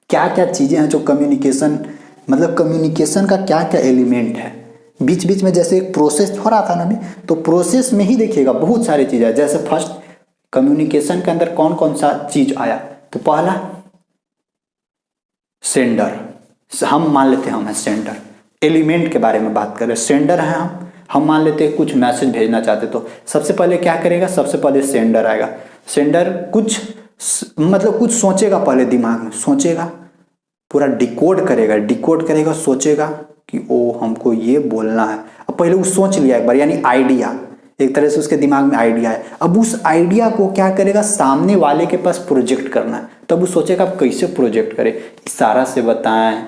क्या क्या चीज़ें हैं जो कम्युनिकेशन, मतलब कम्युनिकेशन का क्या क्या एलिमेंट है। बीच बीच में जैसे एक प्रोसेस हो रहा था ना अभी, तो प्रोसेस में ही देखिएगा बहुत सारी चीज़ें। जैसे फर्स्ट कम्युनिकेशन के अंदर कौन कौन सा चीज़ आया? तो पहला सेंडर, हम मान लेते हैं हम है सेंडर। एलिमेंट के बारे में बात करें, सेंडर है हम मान लेते हैं कुछ मैसेज भेजना चाहते तो सबसे पहले क्या करेगा, सबसे पहले सेंडर आएगा। सेंडर कुछ मतलब कुछ सोचेगा, पहले दिमाग में सोचेगा, पूरा डिकोड करेगा, सोचेगा कि ओ हमको ये बोलना है। अब पहले वो सोच लिया एक बार, यानी आइडिया, एक तरह से उसके दिमाग में आइडिया है। अब उस आइडिया को क्या करेगा, सामने वाले के पास प्रोजेक्ट करना है। तब वो सोचेगा आप कैसे प्रोजेक्ट करें, इशारा से बताएं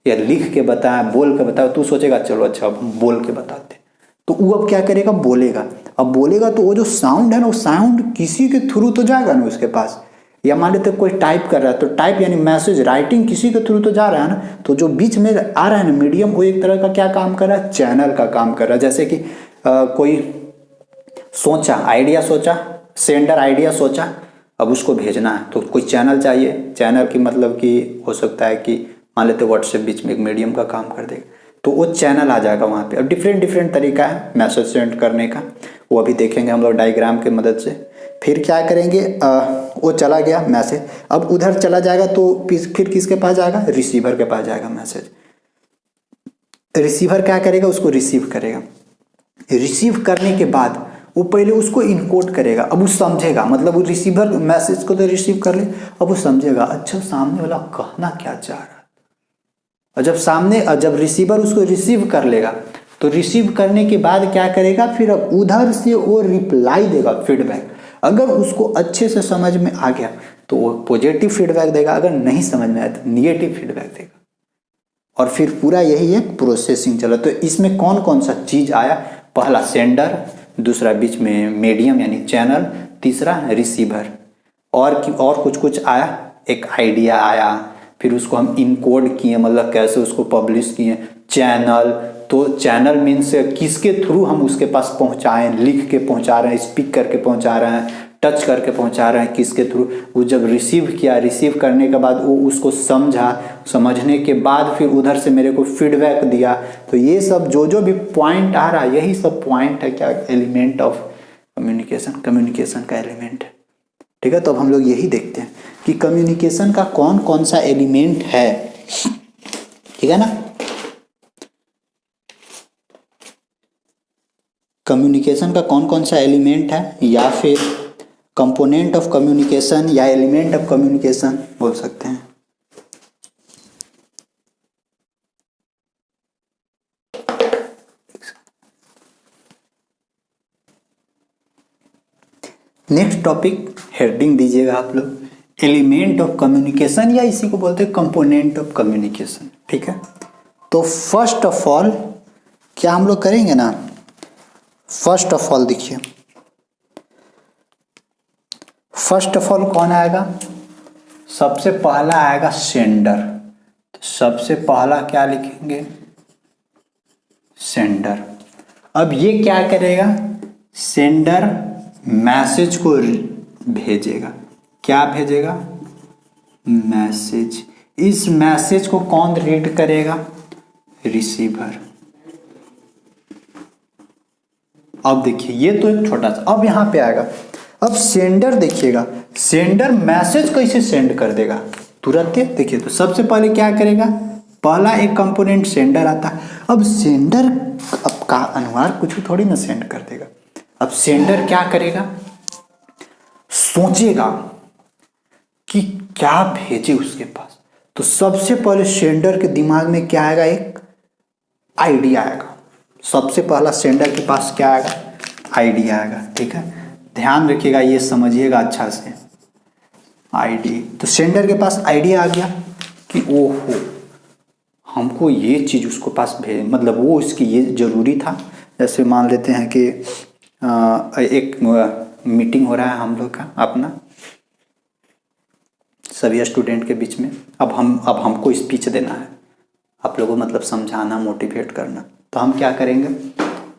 या लिख के बताएं, बोल के बताओ। तू सोचेगा चलो अच्छा अब हम बोल के बताते। तो वो अब क्या करेगा, बोलेगा। अब बोलेगा तो वो जो साउंड है ना, वो साउंड किसी के थ्रू तो जाएगा ना उसके पास। या मान लेते कोई टाइप कर रहा है तो टाइप यानी मैसेज, राइटिंग किसी के थ्रू तो जा रहा है ना। तो जो बीच में आ रहा है ना मीडियम, वो एक तरह का क्या काम कर रहा है, चैनल का काम कर रहा है। जैसे कि कोई सोचा, आइडिया सोचा, सेंडर आइडिया सोचा, अब उसको भेजना है तो कोई चैनल चाहिए। चैनल की मतलब कि हो सकता है कि मान लेते व्हाट्सएप बीच में एक मीडियम का काम कर देगा, तो वो चैनल आ जाएगा वहाँ पे। अब डिफरेंट तरीका है मैसेज सेंड करने का, वो अभी देखेंगे हम लोग डायग्राम की मदद से। फिर क्या करेंगे, वो चला गया मैसेज, अब उधर चला जाएगा तो फिर किसके पास जाएगा, रिसीवर के पास जाएगा मैसेज। रिसीवर क्या करेगा, उसको रिसीव करेगा। रिसीव करने के बाद वो पहले उसको इनकोड करेगा। अब वो समझेगा, मतलब वो रिसीवर मैसेज को तो रिसीव कर ले, अब वो समझेगा अच्छा सामने वाला कहना क्या चाह रहा है। और जब रिसीवर उसको रिसीव कर लेगा तो रिसीव करने के बाद क्या करेगा, फिर अब उधर से वो रिप्लाई देगा, फीडबैक। अगर उसको अच्छे से समझ में आ गया तो वो पॉजिटिव फीडबैक देगा, अगर नहीं समझ में आया तो निगेटिव फीडबैक देगा। और फिर पूरा यही एक प्रोसेसिंग चला। तो इसमें कौन कौन सा चीज आया, पहला सेंडर, दूसरा बीच में मीडियम यानी चैनल, तीसरा रिसीवर, और कुछ आया, एक आइडिया आया, फिर उसको हम इनकोड किए, मतलब कैसे उसको पब्लिश किए। चैनल, तो चैनल मीन्स किसके थ्रू हम उसके पास पहुंचाएं, लिख के पहुंचा रहे हैं, स्पीक करके पहुंचा रहे हैं, टच करके पहुंचा रहे हैं, किसके थ्रू। वो जब रिसीव किया, रिसीव करने के बाद वो उसको समझा, समझने के बाद फिर उधर से मेरे को फीडबैक दिया। तो ये सब जो भी पॉइंट आ रहा है, यही सब पॉइंट है क्या, एलिमेंट ऑफ कम्युनिकेशन का एलिमेंट है। ठीक है, तो अब हम लोग यही देखते हैं कि कम्युनिकेशन का कौन कौन सा एलिमेंट है। ठीक है ना, कम्युनिकेशन का कौन कौन सा एलिमेंट है, या फिर कंपोनेंट ऑफ कम्युनिकेशन या एलिमेंट ऑफ कम्युनिकेशन बोल सकते हैं। नेक्स्ट टॉपिक हेडिंग दीजिएगा आप लोग, एलिमेंट ऑफ कम्युनिकेशन, या इसी को बोलते हैं कंपोनेंट ऑफ कम्युनिकेशन। ठीक है, तो फर्स्ट ऑफ ऑल क्या हम लोग करेंगे ना, फर्स्ट ऑफ ऑल देखिए, फर्स्ट ऑफ ऑल कौन आएगा, सबसे पहला आएगा सेंडर। तो सबसे पहला क्या लिखेंगे, सेंडर। अब ये क्या करेगा, सेंडर मैसेज को भेजेगा। क्या भेजेगा, मैसेज। इस मैसेज को कौन रीड करेगा, रिसीवर। अब देखिए ये तो एक छोटा सा, अब यहां पे आएगा, अब सेंडर देखिएगा, सेंडर मैसेज कैसे सेंड कर देगा तुरंत। देखिए तो सबसे पहले क्या करेगा, पहला एक कंपोनेंट सेंडर आता है। अब सेंडर अब का अनुहार कुछ थोड़ी ना सेंड कर देगा। अब सेंडर क्या करेगा, सोचेगा कि क्या भेजे उसके पास। तो सबसे पहले सेंडर के दिमाग में क्या आएगा, एक आइडिया आएगा। सबसे पहला सेंडर के पास क्या आएगा, आइडिया आएगा। ठीक है, ध्यान रखिएगा, ये समझिएगा अच्छा से। आईडी, तो सेंडर के पास आइडिया आ गया कि ओहो हमको ये चीज़ उसको पास भेज, मतलब वो इसकी ये ज़रूरी था। जैसे मान लेते हैं कि एक मीटिंग हो रहा है हम लोग का अपना सभी स्टूडेंट के बीच में। अब हमको स्पीच देना है, आप लोगों को मतलब समझाना, मोटिवेट करना। तो हम क्या करेंगे,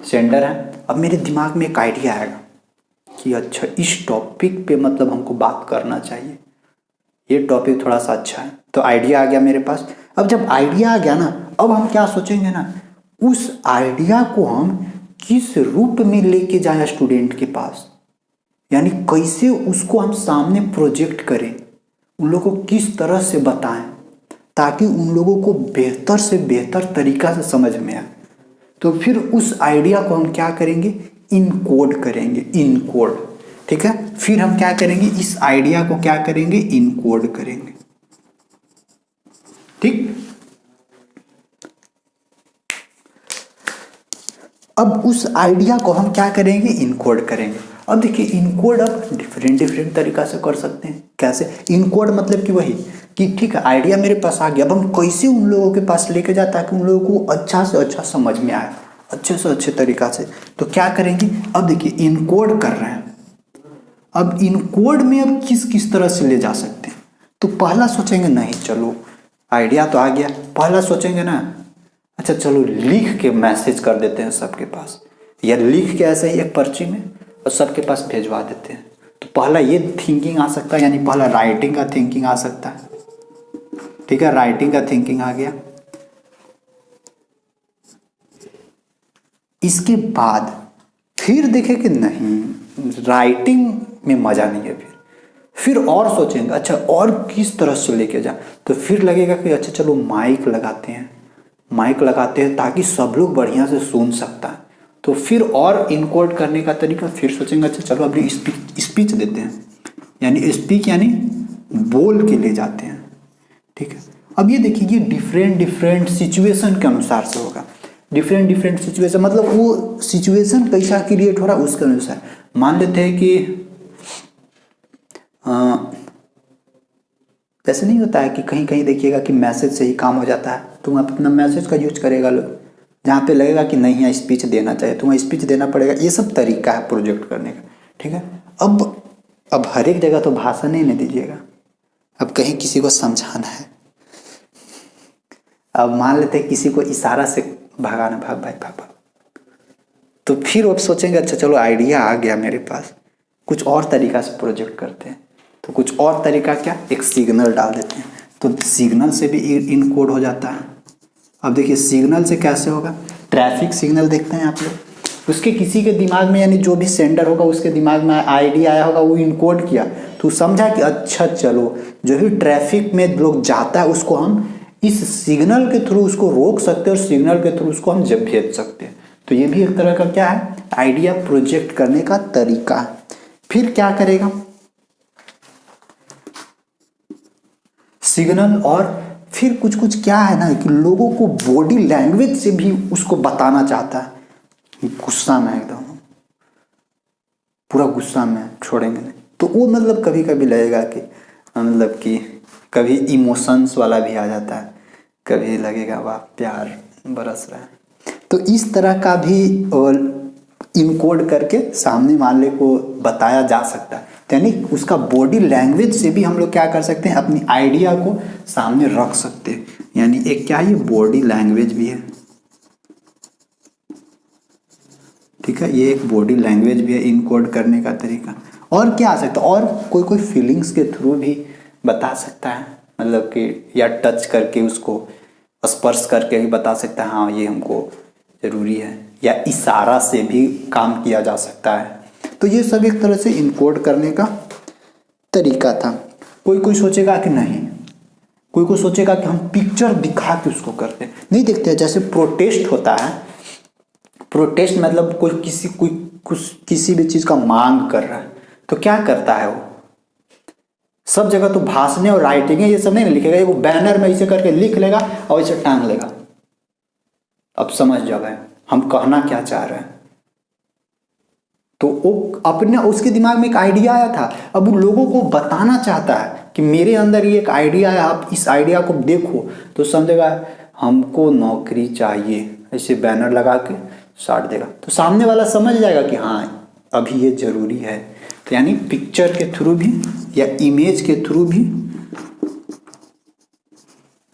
सेंडर है, अब मेरे दिमाग में एक आइडिया आएगा कि अच्छा इस टॉपिक पे मतलब हमको बात करना चाहिए, ये टॉपिक थोड़ा सा अच्छा है। तो आइडिया आ गया मेरे पास। अब जब आइडिया आ गया ना, अब हम क्या सोचेंगे ना, उस आइडिया को हम किस रूप में लेके जाए स्टूडेंट के पास, यानी कैसे उसको हम सामने प्रोजेक्ट करें, उन लोगों को किस तरह से बताएं। ताकि उन लोगों को बेहतर से बेहतर तरीका से समझ में आए। तो फिर उस आइडिया को हम क्या करेंगे, इनकोड करेंगे, इनकोड। ठीक है, फिर हम क्या करेंगे, इस आइडिया को क्या करेंगे, इनकोड करेंगे। ठीक, अब उस आइडिया को हम क्या करेंगे, इनकोड करेंगे। अब देखिए इनकोड अब डिफरेंट डिफरेंट तरीका से कर सकते हैं। कैसे इनकोड, मतलब कि वही कि ठीक है आइडिया मेरे पास आ गया, अब हम कैसे उन लोगों के पास लेके जाए ताकि उन लोगों को अच्छा से अच्छा समझ में आए, अच्छे से अच्छे तरीका से। तो क्या करेंगे, अब देखिए इनकोड कर रहे हैं, अब इनकोड में अब किस किस तरह से ले जा सकते हैं। तो पहला सोचेंगे नहीं चलो आइडिया तो आ गया, पहला सोचेंगे ना अच्छा चलो लिख के मैसेज कर देते हैं सबके पास, या लिख के ऐसे ही एक पर्ची में और सबके पास भेजवा देते हैं। तो पहला ये थिंकिंग आ सकता है, यानी पहला राइटिंग का थिंकिंग आ सकता है। ठीक है, राइटिंग का थिंकिंग आ गया। इसके बाद फिर देखे कि नहीं राइटिंग में मजा नहीं है, फिर और सोचेंगे अच्छा और किस तरह से लेके जाए। तो फिर लगेगा कि अच्छा चलो माइक लगाते हैं, माइक लगाते हैं ताकि सब लोग बढ़िया से सुन सकता है। तो फिर और इनकोड करने का तरीका फिर सोचेंगे अच्छा चलो अभी स्पीच देते हैं, यानी स्पीच यानी बोल के ले जाते हैं। ठीक है, अब ये देखिए ये डिफरेंट डिफरेंट सिचुएशन के अनुसार से होगा, डिफरेंट डिफरेंट सिचुएशन, मतलब वो सिचुएशन कैसा क्रिएट हो रहा है उसके अनुसार। मान लेते हैं कि ऐसे नहीं होता है कि कहीं कहीं देखिएगा कि मैसेज से ही काम हो जाता है, तो वहाँ अपना मैसेज का यूज करेगा लोग, जहाँ पे लगेगा कि नहीं यहाँ स्पीच देना चाहिए तो वहाँ स्पीच देना पड़ेगा। ये सब तरीका है प्रोजेक्ट करने का। ठीक है, अब हर एक जगह तो भाषण ही नहीं दीजिएगा, अब कहीं किसी को समझाना है, अब मान लेते हैं किसी को इशारा से भगाना, भाग भाई भाग भाग, तो फिर अब सोचेंगे अच्छा चलो आइडिया आ गया मेरे पास, कुछ और तरीका से प्रोजेक्ट करते हैं। तो कुछ और तरीका क्या, एक सिग्नल डाल देते हैं, तो सिग्नल से भी इनकोड हो जाता है। अब देखिए सिग्नल से कैसे होगा, ट्रैफिक सिग्नल देखते हैं आप लोग, उसके किसी के दिमाग में यानी जो भी सेंडर होगा उसके दिमाग में आइडिया आया होगा, वो इनकोड किया तो समझा कि अच्छा चलो जो भी ट्रैफिक में लोग जाता है उसको हम इस सिग्नल के थ्रू उसको रोक सकते हैं और सिग्नल के थ्रू उसको हम जब भेज सकते हैं। तो ये भी एक तरह का क्या है, आइडिया प्रोजेक्ट करने का तरीका है। फिर क्या करेगा, सिग्नल, और फिर कुछ कुछ क्या है ना कि लोगों को बॉडी लैंग्वेज से भी उसको बताना चाहता है, गुस्सा में एकदम पूरा गुस्सा में छोड़ेंगे नहीं, तो वो मतलब कभी कभी लगेगा कि मतलब कि कभी इमोशंस वाला भी आ जाता है, कभी लगेगा वाह प्यार बरस रहा है। तो इस तरह का भी इनकोड करके सामने वाले को बताया जा सकता है। यानी उसका बॉडी लैंग्वेज से भी हम लोग क्या कर सकते हैं, अपनी आइडिया को सामने रख सकते हैं। यानी एक क्या है, बॉडी लैंग्वेज भी है। ठीक है, ये एक बॉडी लैंग्वेज भी है इनकोड करने का तरीका। और क्या आ सकता है, और कोई कोई फीलिंग्स के थ्रू भी बता सकता है, मतलब कि या टच करके उसको स्पर्श करके भी बता सकता है हाँ ये हमको जरूरी है, या इशारा से भी काम किया जा सकता है। तो ये सब एक तरह से इनकोड करने का तरीका था। कोई कोई सोचेगा कि नहीं, कोई कोई सोचेगा कि हम पिक्चर दिखा के उसको करते हैं, नहीं देखते हैं। जैसे प्रोटेस्ट होता है, प्रोटेस्ट मतलब कोई किसी भी चीज का मांग कर रहा है, तो क्या करता है वो, सब जगह तो भाषण और राइटिंग ये सब नहीं लिखेगा, वो बैनर में इसे करके लिख लेगा और इसे टांग लेगा। अब समझ जाओगे हम कहना क्या चाह रहे हैं। तो वो अपने उसके दिमाग में एक आइडिया आया था, अब वो लोगों को बताना चाहता है कि मेरे अंदर ये एक आइडिया है, आप इस आइडिया को देखो। तो समझेगा हमको नौकरी चाहिए, ऐसे बैनर लगा के साट देगा, तो सामने वाला समझ जाएगा कि हाँ अभी ये जरूरी है। तो यानी पिक्चर के थ्रू भी या इमेज के थ्रू भी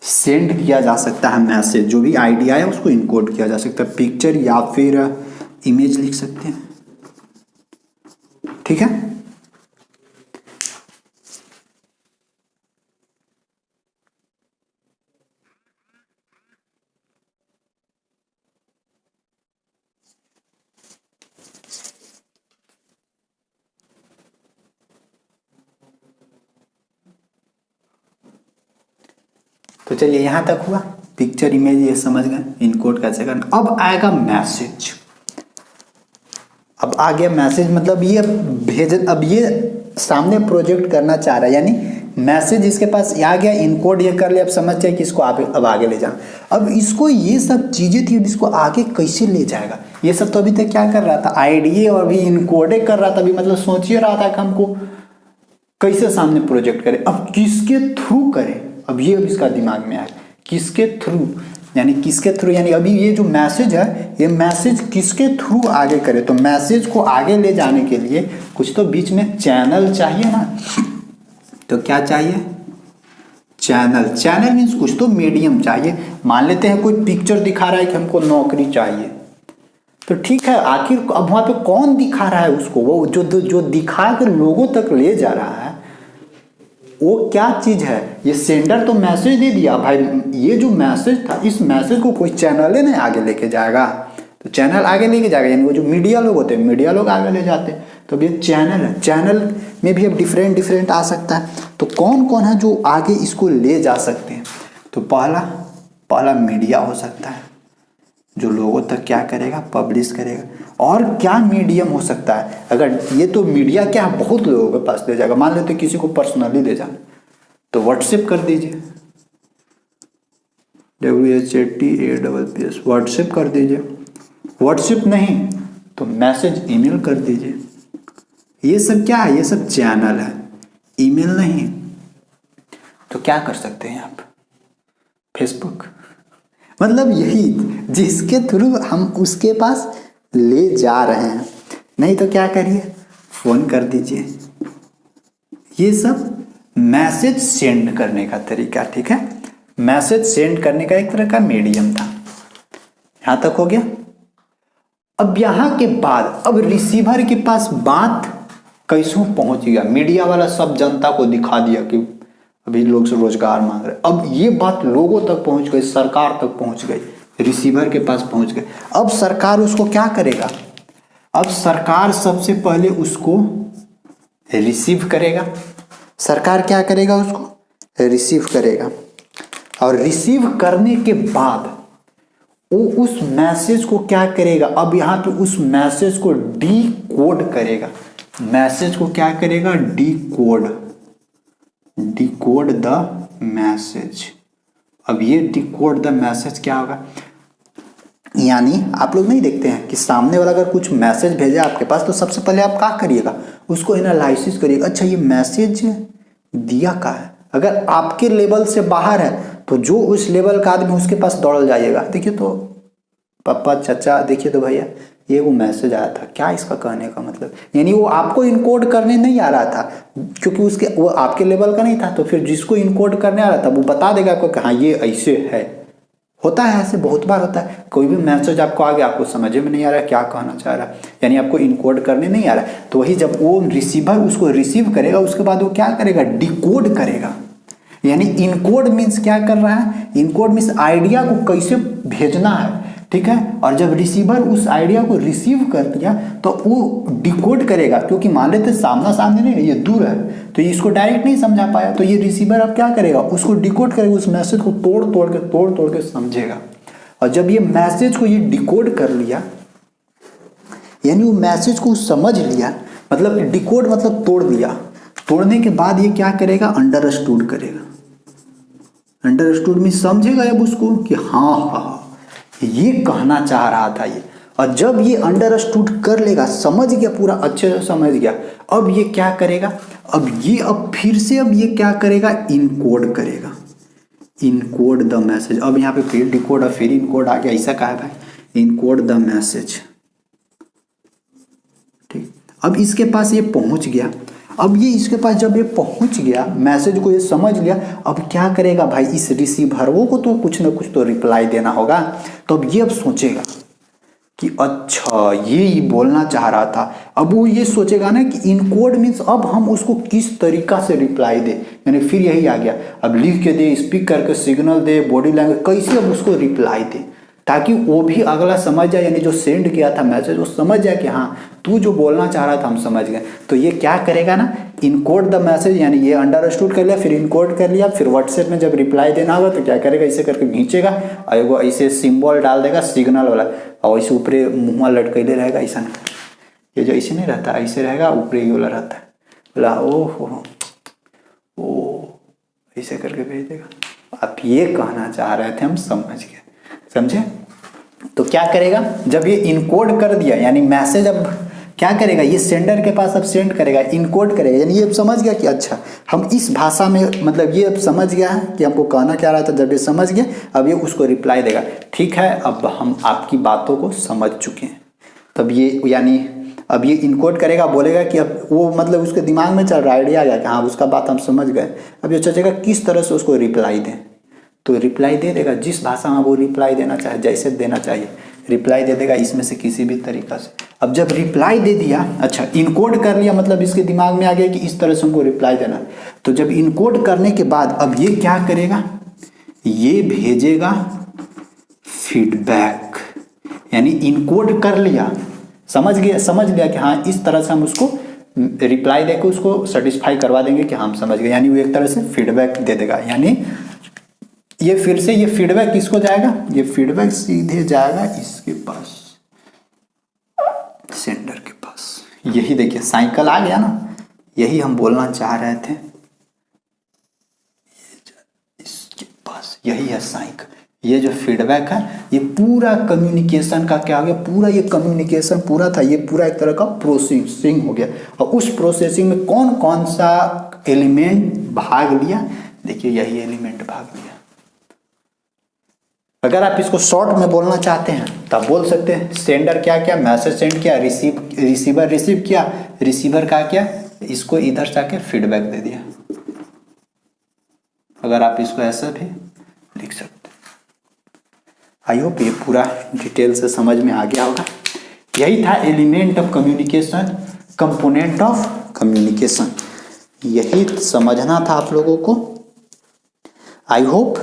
सेंड किया जा सकता है मैसेज, जो भी आइडिया है उसको इनकोड किया जा सकता है, पिक्चर या फिर इमेज लिख सकते हैं। ठीक है, तो चलिए यहाँ तक हुआ, पिक्चर इमेज ये समझ गए इनकोड कैसे करना। अब आएगा मैसेज। अब आ गया मैसेज, मतलब ये भेज, अब ये सामने प्रोजेक्ट करना चाह रहा है, यानी मैसेज इसके पास आ गया, इनकोड ये कर लिया, अब समझ जाए कि इसको अब आगे ले जाना। अब इसको ये सब चीज़ें थी, इसको आगे कैसे ले जाएगा, ये सब तो अभी तक क्या कर रहा था, आईडीए और भी इनकोडे कर रहा था, अभी मतलब सोच ही रहा था कि हमको कैसे सामने प्रोजेक्ट करें, अब किसके थ्रू करें। अब ये अब इसका दिमाग में आया, किसके थ्रू, यानी किसके थ्रू, यानी अभी ये जो मैसेज है, ये मैसेज किसके थ्रू आगे करे। तो मैसेज को आगे ले जाने के लिए कुछ तो बीच में चैनल चाहिए ना, तो क्या चाहिए, चैनल। चैनल मीन्स कुछ तो मीडियम चाहिए। मान लेते हैं कोई पिक्चर दिखा रहा है कि हमको नौकरी चाहिए, तो ठीक है, आखिर अब वहाँ पे कौन दिखा रहा है उसको, वो जो दिखा कर लोगों तक ले जा रहा है, वो क्या चीज़ है। ये सेंडर तो मैसेज दे दिया भाई, ये जो मैसेज था, इस मैसेज को कोई चैनल है ना आगे लेके जाएगा, तो चैनल आगे लेके जाएगा, यानी वो जो मीडिया लोग होते हैं, मीडिया लोग आगे ले जाते हैं। तो अब ये चैनल है, चैनल में भी अब डिफरेंट आ सकता है। तो कौन कौन है जो आगे इसको ले जा सकते हैं, तो पहला मीडिया हो सकता है, जो लोगों तक क्या करेगा, पब्लिश करेगा। और क्या मीडियम हो सकता है, अगर ये तो मीडिया क्या है, बहुत लोगों के पास ले जाएगा। मान लेते किसी को पर्सनली ले जाना, तो व्हाट्सएप कर दीजिए, WHATAPPS, व्हाट्सएप कर दीजिए। व्हाट्सएप नहीं तो मैसेज ईमेल कर दीजिए। ये सब क्या है, ये सब चैनल है, ईमेल नहीं। तो क्या कर सकते हैं आप, फेसबुक, मतलब यही जिसके थ्रू हम उसके पास ले जा रहे हैं। नहीं तो क्या करिए, फोन कर दीजिए। ये सब मैसेज सेंड करने का तरीका, ठीक है, मैसेज सेंड करने का एक तरह का मीडियम था। यहां तक हो गया। अब यहां के बाद अब रिसीवर के पास बात कैसे पहुंच गया, मीडिया वाला सब जनता को दिखा दिया कि अभी लोग से रोजगार मांग रहे, अब ये बात लोगों तक पहुंच गई, सरकार तक पहुंच गई, रिसीवर के पास पहुंच गए। अब सरकार उसको क्या करेगा, अब सरकार सबसे पहले उसको रिसीव करेगा। सरकार क्या करेगा, उसको रिसीव करेगा, और रिसीव करने के बाद वो उस मैसेज को क्या करेगा, अब यहाँ पे उस मैसेज को डिकोड करेगा। मैसेज को क्या करेगा, डिकोड द मैसेज। अब ये डिकोड द मैसेज क्या होगा, यानी आप लोग नहीं देखते हैं कि सामने वाला अगर कुछ मैसेज भेजा आपके पास, तो सबसे पहले आप क्या करिएगा, उसको एनालिसिस करिएगा। अच्छा ये मैसेज दिया का है, अगर आपके लेवल से बाहर है तो जो उस लेवल का आदमी उसके पास दौड़ जाइएगा, देखिए तो पापा चाचा देखिए तो भैया ये वो मैसेज आया था, क्या इसका कहने का मतलब, यानी वो आपको इनकोड करने नहीं आ रहा था, क्योंकि उसके वो आपके लेवल का नहीं था। तो फिर जिसको इनकोड करने आ रहा था वो बता देगा आपको कि हाँ ये ऐसे है। होता है ऐसे, बहुत बार होता है, कोई भी मैसेज आपको आ गया, आपको समझ में नहीं आ रहा है क्या कहना चाह रहा है, यानी आपको इनकोड करने नहीं आ रहा है। तो वही जब वो रिसीवर उसको रिसीव करेगा, उसके बाद वो क्या करेगा, डिकोड करेगा। यानी इनकोड मीन्स क्या कर रहा है, इनकोड मीन्स आइडिया को कैसे भेजना है, ठीक है। और जब रिसीवर उस आइडिया को रिसीव कर लिया तो वो डिकोड करेगा, क्योंकि मान लेते सामना सामने नहीं, ये दूर है, तो ये इसको डायरेक्ट नहीं समझा पाया, तो ये रिसीवर अब क्या करेगा, उसको डिकोड करेगा, उस मैसेज को तोड़ तोड़ के समझेगा। और जब ये मैसेज को ये डिकोड कर लिया, यानी वो मैसेज को समझ लिया, मतलब डिकोड मतलब तोड़ दिया, तोड़ने के बाद ये क्या करेगा, अंडरस्टूड करेगा। अंडरस्टूड में समझेगा अब उसको कि हाँ ये कहना चाह रहा था ये। और जब ये अंडरस्टूड कर लेगा, समझ गया, पूरा अच्छे से समझ गया, अब ये क्या करेगा, अब फिर से अब ये क्या करेगा, इनकोड करेगा, इनकोड द मैसेज। अब यहाँ पे फिर डिकोड और फिर इनकोड आ गया, ऐसा कहा है भाई, इनकोड द मैसेज, ठीक। अब इसके पास ये पहुंच गया, अब ये इसके पास जब ये पहुंच गया, मैसेज को ये समझ लिया, अब क्या करेगा भाई, इस रिसीवरों को तो कुछ ना कुछ तो रिप्लाई देना होगा। तो अब ये अब सोचेगा कि अच्छा ये बोलना चाह रहा था। अब वो ये सोचेगा ना कि इनकोड मीन्स अब हम उसको किस तरीका से रिप्लाई दे, यानी फिर यही आ गया, अब लिख के दे, स्पीक करके सिग्नल दे, बॉडी लैंग्वेज, कैसे अब उसको रिप्लाई दे। ताकि वो भी अगला समझ जाए, यानी जो सेंड किया था मैसेज वो समझ जाए कि हाँ तू जो बोलना चाह रहा था हम समझ गए। तो ये क्या करेगा ना, इनकोड द मैसेज, यानी ये अंडरस्टूड कर लिया, फिर इनकोड कर लिया, फिर व्हाट्सएप में जब रिप्लाई देना होगा तो क्या करेगा, ऐसे करके खींचेगा और एगो ऐसे सिंबल डाल देगा सिग्नल वाला, और ऐसे ऊपरे मुँह लटकैले रहेगा ऐसा। ये जो ऐसे नहीं रहता, ऐसे रहेगा, ऊपरे ही वाला रहता है, बोला ओ ऐसे करके भेज देगा। आप ये कहना चाह रहे थे, हम समझ गए, समझे। तो क्या करेगा, जब ये इनकोड कर दिया, यानी मैसेज अब क्या करेगा, ये सेंडर के पास अब सेंड करेगा, इनकोड करेगा, यानी ये समझ गया कि अच्छा हम इस भाषा में, मतलब ये अब समझ गया है कि हमको कहना क्या रहा था। जब ये समझ गया, अब ये उसको रिप्लाई देगा, ठीक है अब हम आपकी बातों को समझ चुके हैं। तब ये यानी अब ये इनकोड करेगा, बोलेगा कि अब वो मतलब उसके दिमाग में चल रहा है, आइडिया आ गया कि हाँ उसका बात हम समझ गए। अब ये सोचेगा किस तरह से उसको रिप्लाई दें, तो रिप्लाई दे देगा जिस भाषा में वो रिप्लाई देना चाहे, जैसे देना चाहिए रिप्लाई दे देगा, इसमें से किसी भी तरीका से। अब जब रिप्लाई दे दिया, अच्छा इनकोड कर लिया, मतलब इसके दिमाग में आ गया कि इस तरह से हमको रिप्लाई देना। तो जब इनकोड करने के बाद अब ये क्या करेगा, ये भेजेगा फीडबैक, यानी इनकोड कर लिया, समझ लिया कि हाँ इस तरह से हम उसको रिप्लाई देकर उसको सेटिस्फाई करवा देंगे कि हम समझ गए, यानी वो एक तरह से फीडबैक दे देगा। यानी ये फिर से ये फीडबैक किसको जाएगा, ये फीडबैक सीधे जाएगा इसके पास, सेंडर के पास। यही देखिए साइकिल आ गया ना, यही हम बोलना चाह रहे थे, इसके पास यही है साइकिल। ये जो फीडबैक है ये पूरा कम्युनिकेशन का क्या हो गया, पूरा ये कम्युनिकेशन पूरा था, ये पूरा एक तरह का प्रोसेसिंग हो गया। और उस प्रोसेसिंग में कौन कौन सा एलिमेंट भाग लिया, देखिए यही एलिमेंट भाग लिया। अगर आप इसको शॉर्ट में बोलना चाहते हैं तब बोल सकते हैं सेंडर क्या क्या, मैसेज सेंड किया, रिसीवर रिसीव किया, रिसीवर का क्या, इसको इधर जाके फीडबैक दे दिया। अगर आप इसको ऐसा भी लिख सकते हैं। आई होप ये पूरा डिटेल से समझ में आ गया होगा। यही था element of communication, component of communication, यही समझना था आप लोगों को। आई होप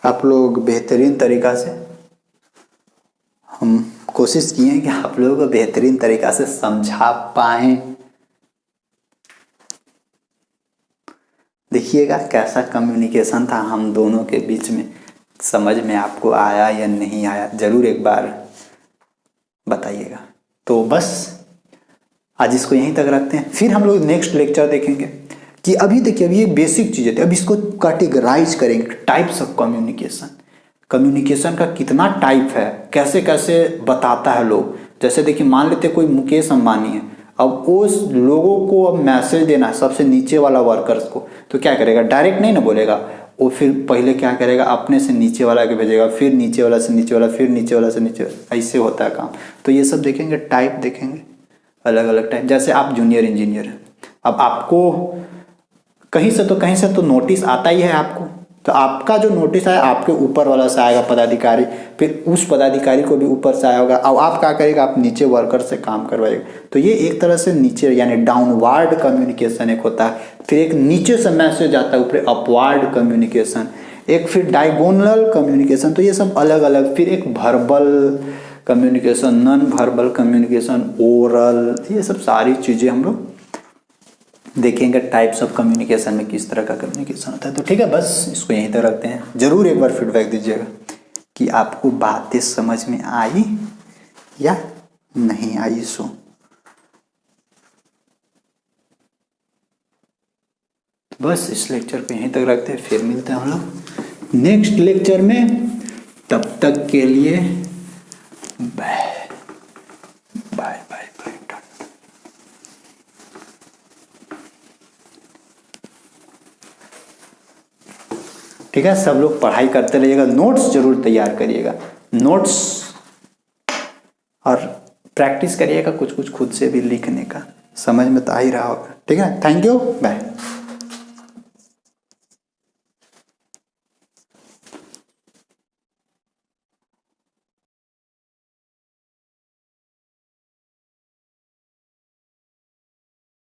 आप लोग बेहतरीन तरीका से, हम कोशिश किए हैं कि आप लोगों को बेहतरीन तरीका से समझा पाएं। देखिएगा कैसा कम्युनिकेशन था हम दोनों के बीच में, समझ में आपको आया या नहीं आया, जरूर एक बार बताइएगा। तो बस आज इसको यहीं तक रखते हैं, फिर हम लोग नेक्स्ट लेक्चर देखेंगे कि अभी देखिए अभी ये बेसिक चीज़ें थी, अब इसको कैटेगराइज करेंगे, टाइप्स ऑफ कम्युनिकेशन, कम्युनिकेशन का कितना टाइप है, कैसे कैसे बताता है लोग। जैसे देखिए मान लेते कोई मुकेश अंबानी है, अब उस लोगों को अब मैसेज देना है सबसे नीचे वाला वर्कर्स को, तो क्या करेगा, डायरेक्ट नहीं ना बोलेगा, वो फिर पहले क्या करेगा, अपने से नीचे वाला के भेजेगा, फिर नीचे वाला से नीचे वाला, फिर नीचे वाला से नीचे वाला, ऐसे होता है काम। तो ये सब देखेंगे, टाइप देखेंगे, अलग अलग टाइप। जैसे आप जूनियर इंजीनियर हैं, अब आपको कहीं से तो नोटिस आता ही है आपको, तो आपका जो नोटिस है आपके ऊपर वाला से आएगा पदाधिकारी, फिर उस पदाधिकारी को भी ऊपर से आया होगा। अब आप क्या करेगा, आप नीचे वर्कर से काम करवाएगा। तो ये एक तरह से नीचे यानी डाउनवार्ड कम्युनिकेशन एक होता है, फिर एक नीचे से मैसेज आता है ऊपर अपवार्ड कम्युनिकेशन, एक फिर डायगोनल कम्युनिकेशन। तो ये सब अलग अलग, फिर एक verbal communication, non verbal communication, oral, ये सब सारी चीज़ें हम लोग देखेंगे टाइप्स ऑफ कम्युनिकेशन में किस तरह का कम्युनिकेशन होता है। तो ठीक है, बस इसको यहीं तक रखते हैं। जरूर एक बार फीडबैक दीजिएगा कि आपको बातें समझ में आई या नहीं आई। सो बस इस लेक्चर पे यहीं तक रखते हैं, फिर मिलते हैं हम लोग नेक्स्ट लेक्चर में। तब तक के लिए बाय बाय बाय। ठीक है, सब लोग पढ़ाई करते रहिएगा, नोट्स जरूर तैयार करिएगा, नोट्स और प्रैक्टिस करिएगा कुछ कुछ खुद से भी लिखने का, समझ में तो आ ही रहा होगा। ठीक है, थैंक यू, बाय।